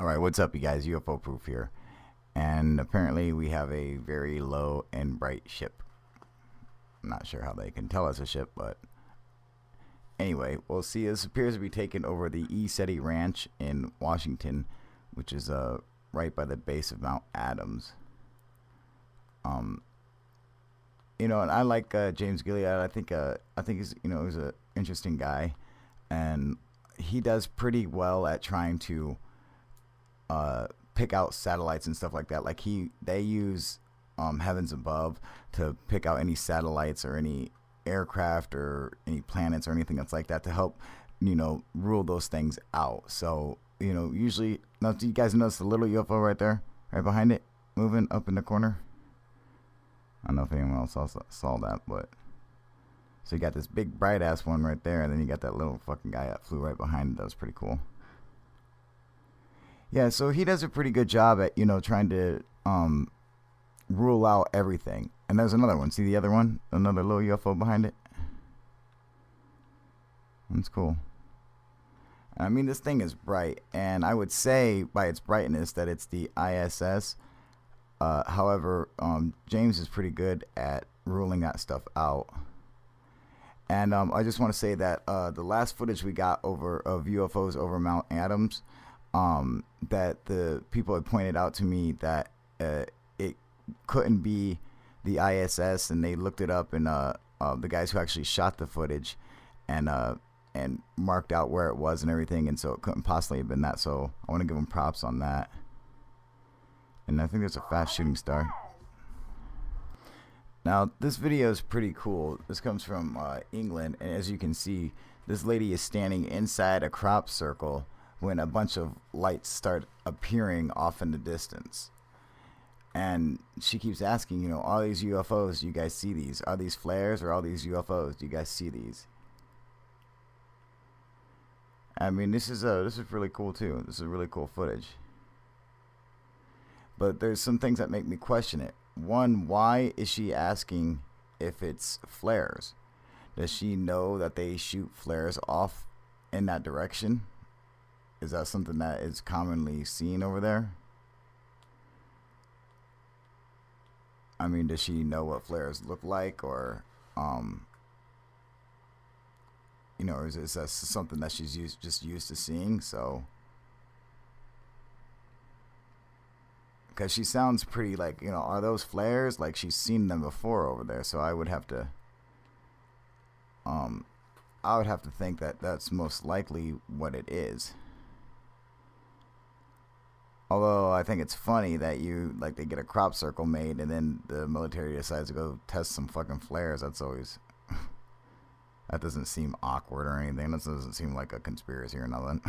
Alright, what's up, you guys? UFO Proof here. And apparently we have a very low and bright ship. I'm not sure how they can tell it's a ship, but anyway, we'll see. This appears to be taken over the EBE Ranch in Washington, which is right by the base of Mount Adams. And I like James Gilead. I think he's he's an interesting guy, and he does pretty well at trying to pick out satellites and stuff like that. Like they use Heavens Above to pick out any satellites or any aircraft or any planets or anything that's like that to help rule those things out. So usually, now do you guys notice the little UFO right there, right behind it, moving up in the corner? I don't know if anyone else saw that, but so you got this big bright ass one right there, and then you got that little fucking guy that flew right behind it. That was pretty cool. Yeah, so he does a pretty good job at trying to rule out everything. And there's another one. See the other one? Another little UFO behind it. That's cool. I mean, this thing is bright, and I would say by its brightness that it's the ISS. However, James is pretty good at ruling that stuff out. And I just want to say that the last footage we got of UFOs over Mount Adams, that the people had pointed out to me that it couldn't be the ISS, and they looked it up, and the guys who actually shot the footage and marked out where it was and everything, and so it couldn't possibly have been that. So I want to give them props on that. And I think there's a fast shooting star. Now this video is pretty cool. This comes from England, and as you can see, this lady is standing inside a crop circle when a bunch of lights start appearing off in the distance. And she keeps asking, all these UFOs, do you guys see these? Are these flares or all these UFOs? Do you guys see these? I mean, this is really cool too. This is really cool footage. But there's some things that make me question it. One, why is she asking if it's flares? Does she know that they shoot flares off in that direction? Is that something that is commonly seen over there? I mean, does she know what flares look like, or or is this something that she's just used to seeing? So, because she sounds pretty like, are those flares? Like she's seen them before over there. So I would have to think that that's most likely what it is. Although I think it's funny that they get a crop circle made and then the military decides to go test some fucking flares. That's always that doesn't seem awkward or anything. That doesn't seem like a conspiracy or nothing.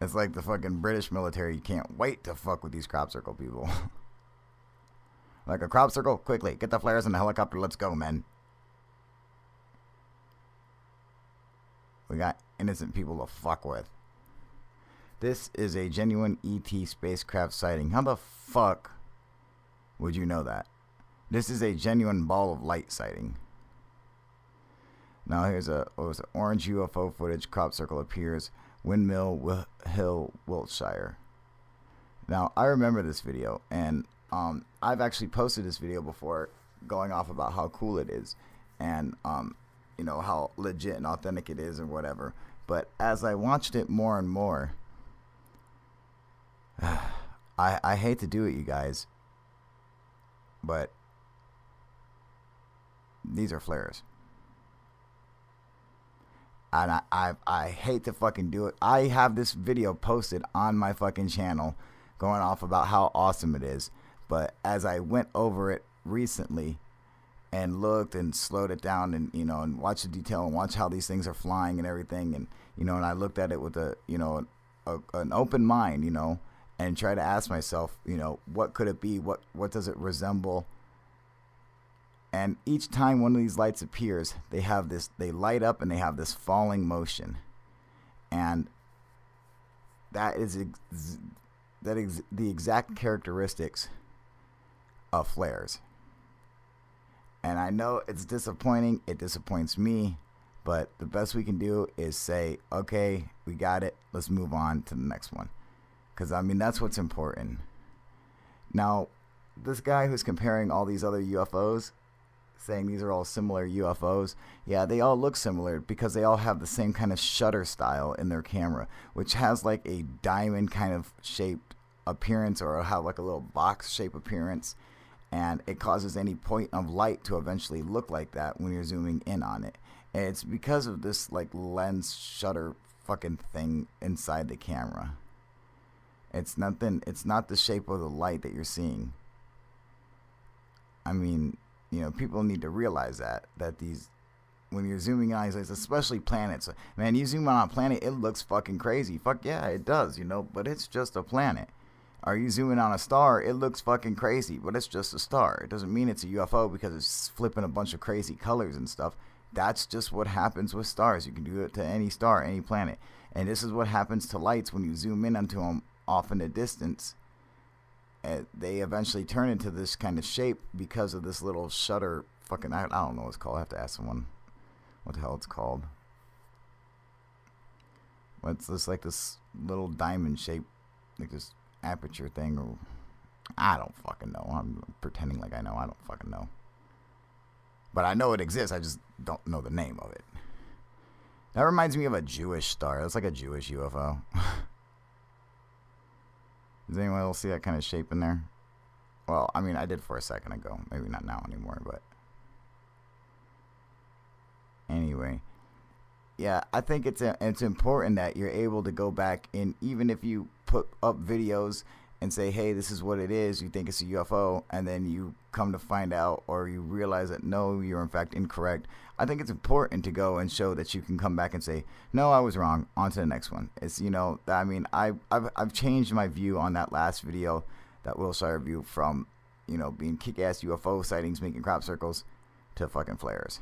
It's like the fucking British military. You can't wait to fuck with these crop circle people. Like a crop circle? Quickly, get the flares in the helicopter. Let's go, men. We got innocent people to fuck with. This is a genuine ET spacecraft sighting. How the fuck would you know that? This is a genuine ball of light sighting. Now here's orange UFO footage. Crop circle appears. Windmill Hill, Wiltshire. Now I remember this video, and I've actually posted this video before, going off about how cool it is, and how legit and authentic it is and whatever. But as I watched it more and more, I hate to do it, you guys, but these are flares. And I hate to fucking do it. I have this video posted on my fucking channel going off about how awesome it is. But as I went over it recently and looked and slowed it down and and watched the detail and watched how these things are flying and everything, and and I looked at it with an open mind, and try to ask myself, what could it be? What does it resemble? And each time one of these lights appears, they light up and they have this falling motion. And that is the exact characteristics of flares. And I know it's disappointing. It disappoints me. But the best we can do is say, okay, we got it. Let's move on to the next one. Because, I mean, that's what's important. Now, this guy who's comparing all these other UFOs, saying these are all similar UFOs, yeah, they all look similar because they all have the same kind of shutter style in their camera, which has like a diamond kind of shaped appearance, or have like a little box shape appearance, and it causes any point of light to eventually look like that when you're zooming in on it. And it's because of this like lens shutter fucking thing inside the camera. It's nothing. It's not the shape of the light that you're seeing. I mean, you know, people need to realize that these, when you're zooming on these, especially planets, man, you zoom on a planet, it looks fucking crazy. Fuck yeah, it does, you know, but it's just a planet. Are you zooming on a star? It looks fucking crazy, but it's just a star. It doesn't mean it's a UFO because it's flipping a bunch of crazy colors and stuff. That's just what happens with stars. You can do it to any star, any planet. And this is what happens to lights when you zoom in onto them off in the distance. They eventually turn into this kind of shape because of this little shutter fucking, I don't know what it's called. I have to ask someone what the hell it's called. What's this, like this little diamond shape, like this aperture thing, or I don't fucking know. I'm pretending like I know. I don't fucking know. But I know it exists. I just don't know the name of it. That reminds me of a Jewish star. It's like a Jewish UFO. Does anyone else see that kind of shape in there? Well, I mean, I did for a second ago. Maybe not now anymore, but anyway. Yeah, I think it's important that you're able to go back, and even if you put up videos and say, hey, this is what it is, you think it's a UFO, and then you come to find out, or you realize that no, you're in fact incorrect. I think it's important to go and show that you can come back and say, no, I was wrong, on to the next one. It's, you know, I mean, I've changed my view on that last video, that Wilshire review, from, you know, being kick-ass UFO sightings making crop circles to fucking flares.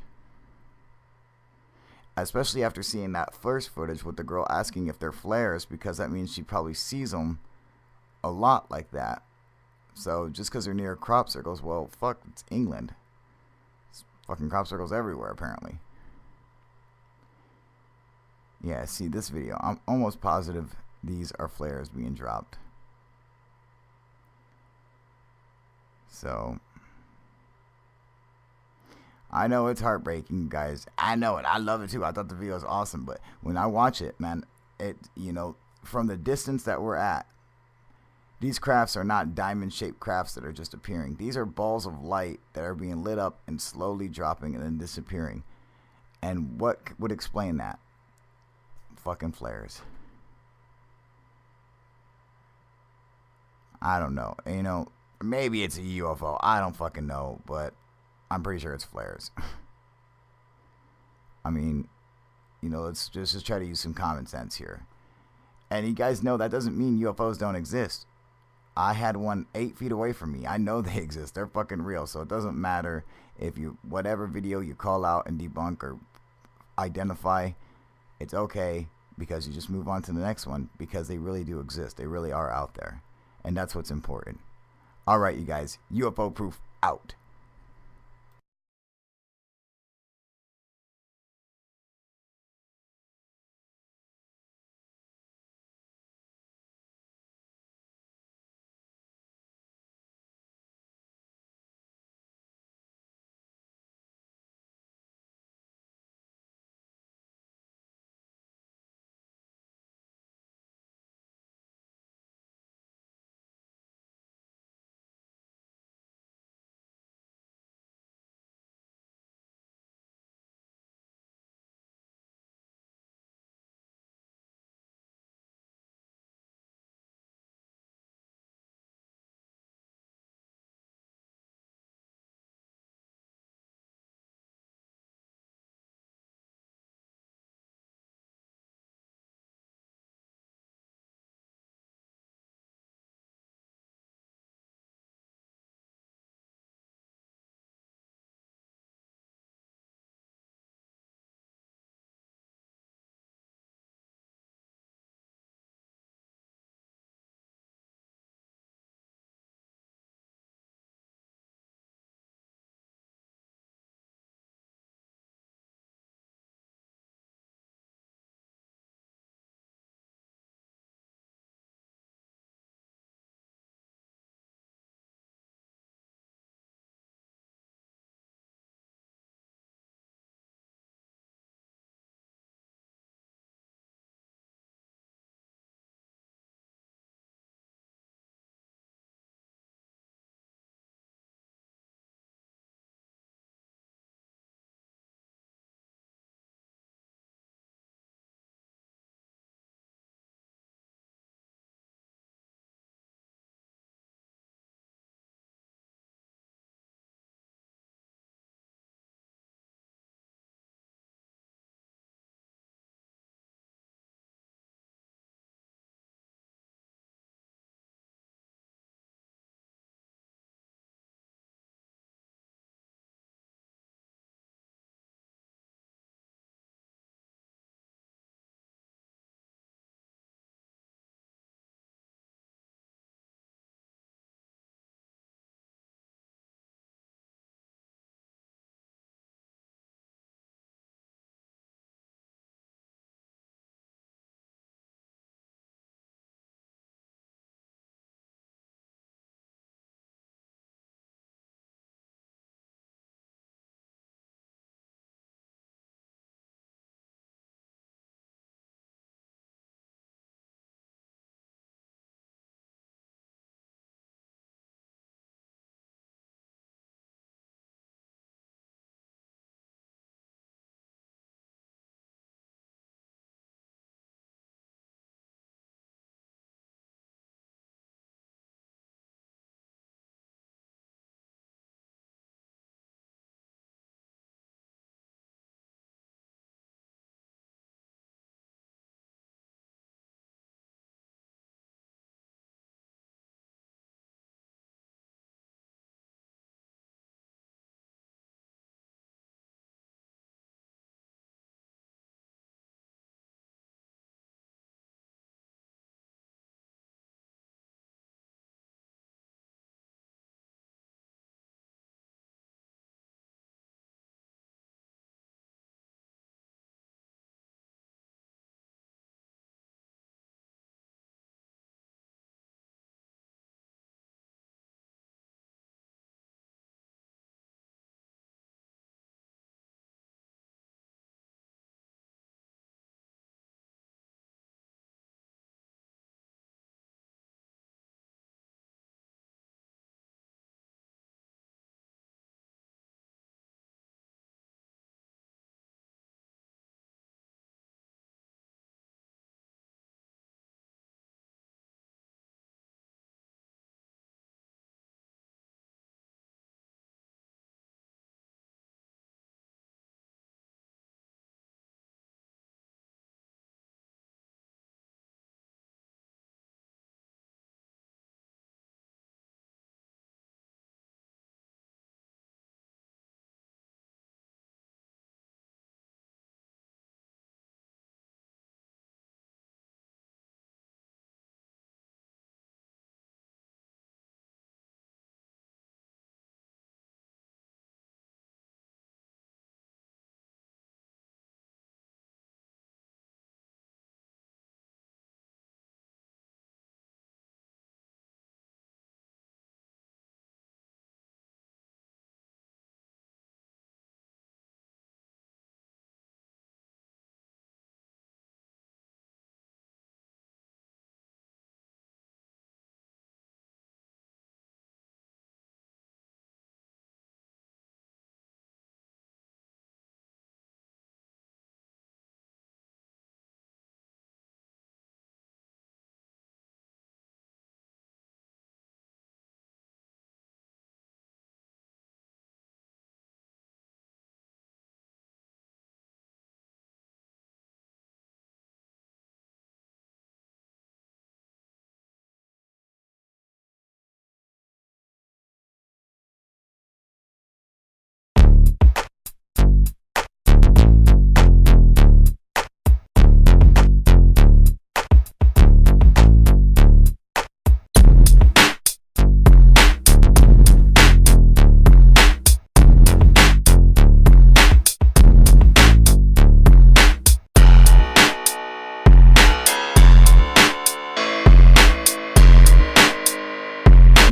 Especially after seeing that first footage with the girl asking if they're flares, because that means she probably sees them a lot like that. So just because they're near crop circles, well, fuck, it's England. It's fucking crop circles everywhere, apparently. Yeah, see this video. I'm almost positive these are flares being dropped. So I know it's heartbreaking, guys. I know it. I love it too. I thought the video was awesome, but when I watch it, man, it, you know, from the distance that we're at, these crafts are not diamond-shaped crafts that are just appearing. These are balls of light that are being lit up and slowly dropping and then disappearing. And what would explain that? Fucking flares. I don't know. You know, maybe it's a UFO. I don't fucking know, but I'm pretty sure it's flares. I mean, you know, let's just try to use some common sense here. And you guys know that doesn't mean UFOs don't exist. I had one 8 feet away from me. I know they exist. They're fucking real. So it doesn't matter if you, whatever video you call out and debunk or identify, it's okay, because you just move on to the next one, because they really do exist. They really are out there. And that's what's important. All right, you guys. UFO proof out.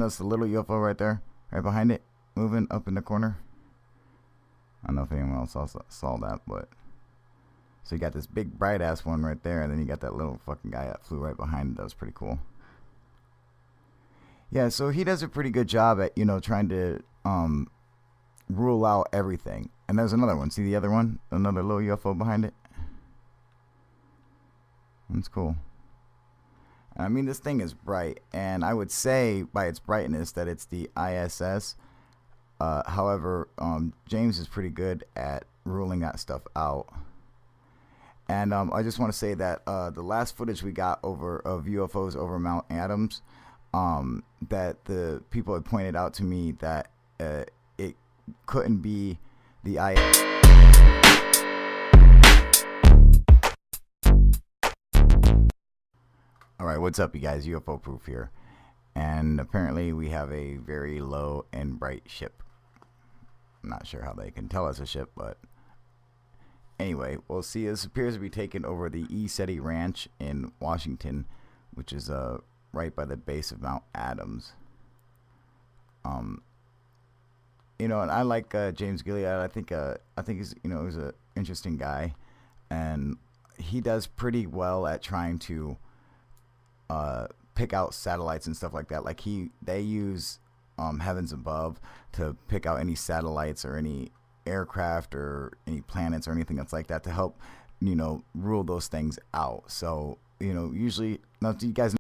notice the little UFO right there, right behind it, moving up in the corner? I don't know if anyone else saw that, but so you got this big bright ass one right there, and then you got that little fucking guy that flew right behind it. That was pretty cool. Yeah, so he does a pretty good job at, you know, trying to rule out everything. And there's another one. See the other one? Another little UFO behind it. That's cool. I mean, this thing is bright, and I would say by its brightness that it's the ISS. However, James is pretty good at ruling that stuff out. And I just want to say that the last footage we got of UFOs over Mount Adams, that the people had pointed out to me that it couldn't be the ISS. Alright, what's up you guys? UFO Proof here. And apparently we have a very low and bright ship. I'm not sure how they can tell it's a ship, but anyway, we'll see. This appears to be taken over the EBE Ranch in Washington, which is right by the base of Mount Adams. You know, and I like James Gilead. I think he's, you know, he's an interesting guy, and he does pretty well at trying to pick out satellites and stuff like that. Like they use Heavens Above to pick out any satellites or any aircraft or any planets or anything that's like that to help, you know, rule those things out. So, you know, usually, now you guys